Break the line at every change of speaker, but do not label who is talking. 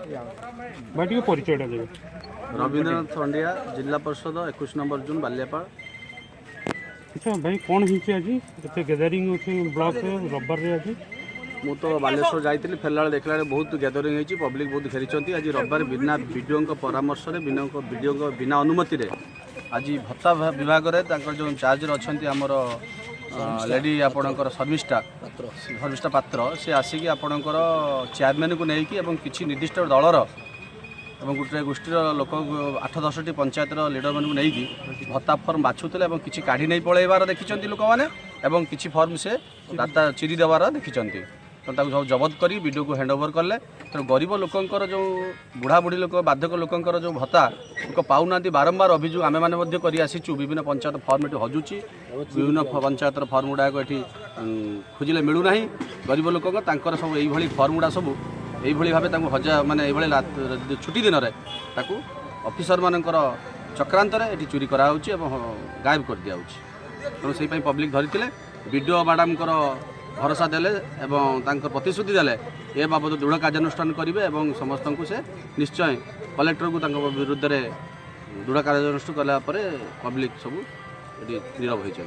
भाई टी परिचयटा देवे।
रवींद्रनाथ अंडिया जिला परिषद 21 नंबर जून बालियापाड़।
अच्छा भाई कौन होइছে আজি एते गैदरिंग होछि ब्लॉक रविवार रे আজি
मु तो बालेश्वर जाइली फेरला देखला बहुत गैदरिंग होती पब्लिक बहुत घेरी आज रविवार बिना विडीओ परामर्श बिना विडीओ बिना अनुमति रे आज भत्ता विभाग रे जो चार्ज अच्छा आमर लेडी आपणकर शर्मिष्ठा पात्र सी आसिक आपणकर चेयरमैन को लेकिन किसी निर्दिष्ट दलर और गोटे गोष्ठीर लोक 8-10टी पंचायतर लीडर मानक नहीं भत्ता फर्म बाछुले और किसी काढ़ी नहीं पलैबार देखी लोक मैंने किसी फर्म से दाता चिरी देवार देखी तो सब जबत कर वीडियो को हैंड ओवर कले तो गरीब लोकंर जो बुढ़ा बुढ़ी लोक बाध्यक लोकंर जो भत्ता पाऊना बारंबार अभियोग आम मैंने कर आसीचु विभिन्न पंचायत फर्म ये हजुची विभिन्न पंचायतर फर्म गुड़ाक ये खोजिले मिलूना गरीब लोक सब ये फर्म गुड़ा सब यही भाव हजार मानने छुट्टी दिन में ऑफिसर मानकर चक्रांत ये चोरी कराऊँच गायब कर दिया तेणु से पब्लिक धरी वीडियो मैडम भरोसा देले एवं प्रतिश्रुति देले ए बाबद दृढ़ कार्यानुष्ठान करेंगे और समस्त को से निश्चय कलेक्टर को विरुद्ध दृढ़ कार्यानुष्ठान कला पब्लिक सब नीरव होती।